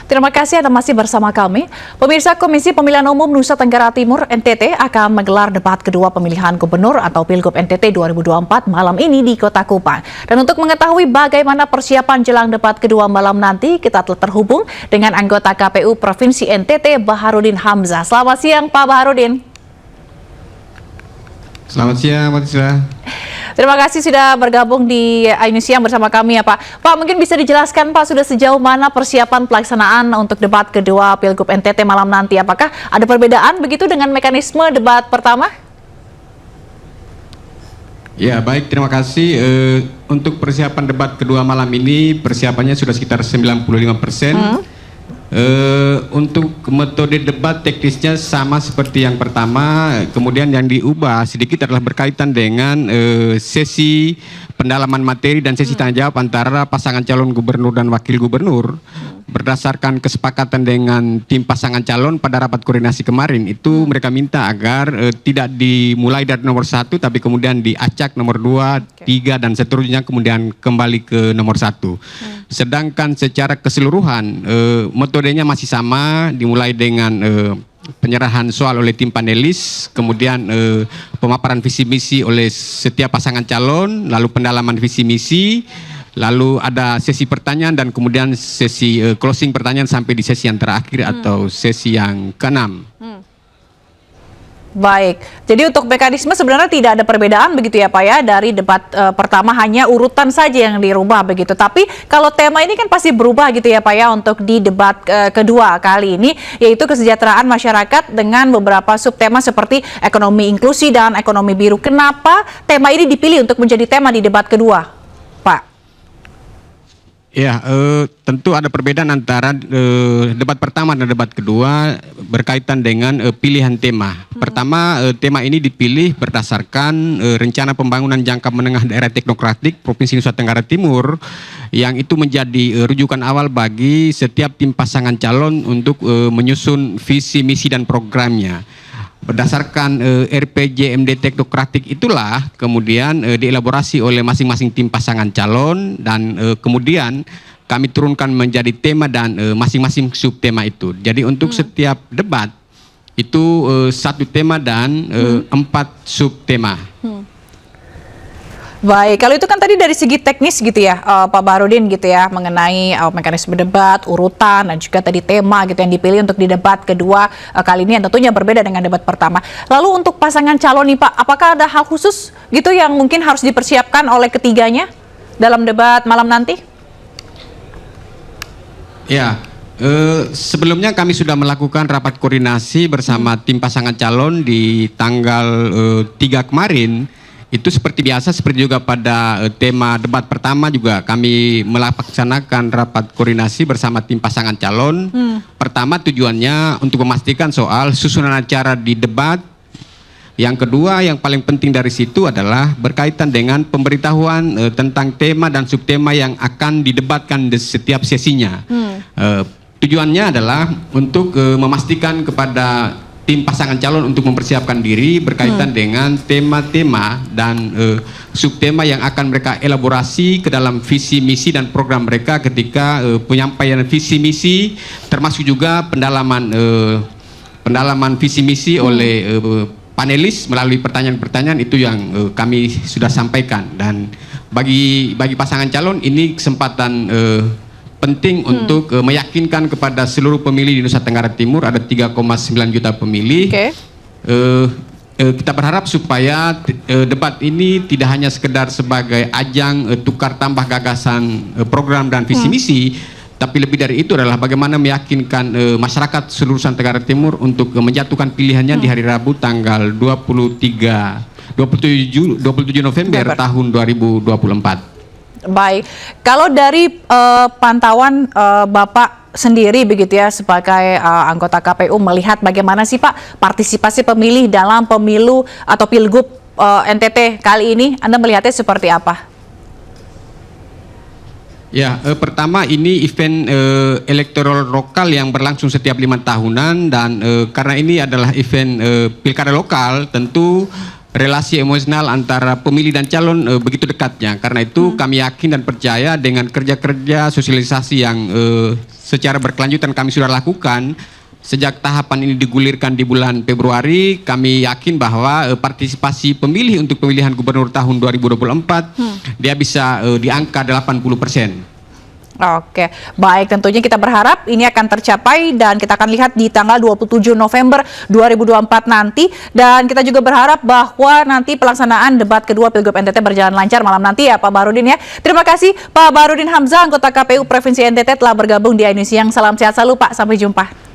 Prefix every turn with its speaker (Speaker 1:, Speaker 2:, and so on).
Speaker 1: Terima kasih Anda masih bersama kami. Pemirsa, Komisi Pemilihan Umum Nusa Tenggara Timur (NTT) akan menggelar debat kedua pemilihan gubernur atau Pilgub NTT 2024 malam ini di Kota Kupang. Dan untuk mengetahui bagaimana persiapan jelang debat kedua malam nanti, kita telah terhubung dengan anggota KPU Provinsi NTT Baharudin Hamzah. Selamat siang Pak Baharudin.
Speaker 2: Selamat siang, Mbak Tisra.
Speaker 1: Terima kasih sudah bergabung di ini siang bersama kami ya Pak. Pak, mungkin bisa dijelaskan Pak sudah sejauh mana persiapan pelaksanaan untuk debat kedua Pilgub NTT malam nanti? Apakah ada perbedaan begitu dengan mekanisme debat pertama?
Speaker 2: Ya, baik, terima kasih. Untuk persiapan debat kedua malam ini, persiapannya sudah sekitar 95%. Untuk metode debat teknisnya sama seperti yang pertama, kemudian yang diubah sedikit adalah berkaitan dengan sesi pendalaman materi dan sesi tanya jawab antara pasangan calon gubernur dan wakil gubernur. Berdasarkan kesepakatan dengan tim pasangan calon pada rapat koordinasi kemarin, itu mereka minta agar tidak dimulai dari nomor 1 tapi kemudian diacak nomor 2, 3 dan seterusnya kemudian kembali ke nomor 1. Sedangkan secara keseluruhan metodenya masih sama, dimulai dengan penyerahan soal oleh tim panelis, kemudian pemaparan visi misi oleh setiap pasangan calon, lalu pendalaman visi misi, lalu ada sesi pertanyaan dan kemudian sesi closing pertanyaan sampai di sesi yang terakhir atau sesi yang ke-6.
Speaker 1: Baik, jadi untuk mekanisme sebenarnya tidak ada perbedaan begitu ya Pak ya, dari debat pertama hanya urutan saja yang dirubah begitu. Tapi kalau tema ini kan pasti berubah gitu ya Pak ya untuk di debat kedua kali ini, yaitu kesejahteraan masyarakat dengan beberapa subtema seperti ekonomi inklusi dan ekonomi biru. Kenapa tema ini dipilih untuk menjadi tema di debat kedua, Pak?
Speaker 2: Ya, tentu ada perbedaan antara debat pertama dan debat kedua berkaitan dengan pilihan tema. Pertama, tema ini dipilih berdasarkan rencana pembangunan jangka menengah daerah teknokratik Provinsi Nusa Tenggara Timur, yang itu menjadi rujukan awal bagi setiap tim pasangan calon untuk menyusun visi, misi, dan programnya. Berdasarkan RPJMD teknokratik itulah kemudian dielaborasi oleh masing-masing tim pasangan calon dan kemudian kami turunkan menjadi tema dan masing-masing subtema itu. Jadi untuk setiap debat itu satu tema dan 4 subtema.
Speaker 1: Baik, kalau itu kan tadi dari segi teknis gitu ya Pak Baharudin gitu ya, mengenai mekanisme debat, urutan, dan juga tadi tema gitu yang dipilih untuk di debat kedua kali ini yang tentunya berbeda dengan debat pertama. Lalu untuk pasangan calon nih Pak, apakah ada hal khusus gitu yang mungkin harus dipersiapkan oleh ketiganya dalam debat malam nanti?
Speaker 2: Ya, sebelumnya kami sudah melakukan rapat koordinasi bersama tim pasangan calon di tanggal 3 kemarin. Itu seperti biasa, seperti juga pada tema debat pertama juga kami melaksanakan rapat koordinasi bersama tim pasangan calon. Pertama tujuannya untuk memastikan soal susunan acara di debat. Yang kedua yang paling penting dari situ adalah berkaitan dengan pemberitahuan tentang tema dan subtema yang akan didebatkan di setiap sesinya. Tujuannya adalah untuk memastikan kepada tim pasangan calon untuk mempersiapkan diri berkaitan dengan tema-tema dan subtema yang akan mereka elaborasi ke dalam visi, misi, dan program mereka ketika penyampaian visi, misi, termasuk juga pendalaman visi, misi oleh panelis melalui pertanyaan-pertanyaan itu yang kami sudah sampaikan. Dan bagi pasangan calon ini kesempatan penting untuk meyakinkan kepada seluruh pemilih di Nusa Tenggara Timur, ada 3,9 juta pemilih. Kita berharap supaya debat ini tidak hanya sekedar sebagai ajang tukar tambah gagasan program dan visi misi, tapi lebih dari itu adalah bagaimana meyakinkan masyarakat seluruh Nusa Tenggara Timur untuk menjatuhkan pilihannya di hari Rabu tanggal 27 November tahun 2024.
Speaker 1: Baik, kalau dari pantauan Bapak sendiri begitu ya sebagai anggota KPU melihat bagaimana sih Pak partisipasi pemilih dalam pemilu atau Pilgub NTT kali ini, Anda melihatnya seperti apa?
Speaker 2: Ya, pertama ini event elektoral lokal yang berlangsung setiap 5 tahunan dan karena ini adalah event pilkada lokal, tentu relasi emosional antara pemilih dan calon begitu dekatnya. Karena itu kami yakin dan percaya dengan kerja-kerja sosialisasi yang secara berkelanjutan kami sudah lakukan. Sejak tahapan ini digulirkan di bulan Februari, kami yakin bahwa partisipasi pemilih untuk pemilihan gubernur tahun 2024 dia bisa di angka 80%.
Speaker 1: Oke, baik, tentunya kita berharap ini akan tercapai dan kita akan lihat di tanggal 27 November 2024 nanti. Dan kita juga berharap bahwa nanti pelaksanaan debat kedua Pilgub NTT berjalan lancar malam nanti ya Pak Baharudin ya. Terima kasih Pak Baharudin Hamzah, anggota KPU Provinsi NTT telah bergabung di iNews Siang. Salam sehat selalu Pak, sampai jumpa.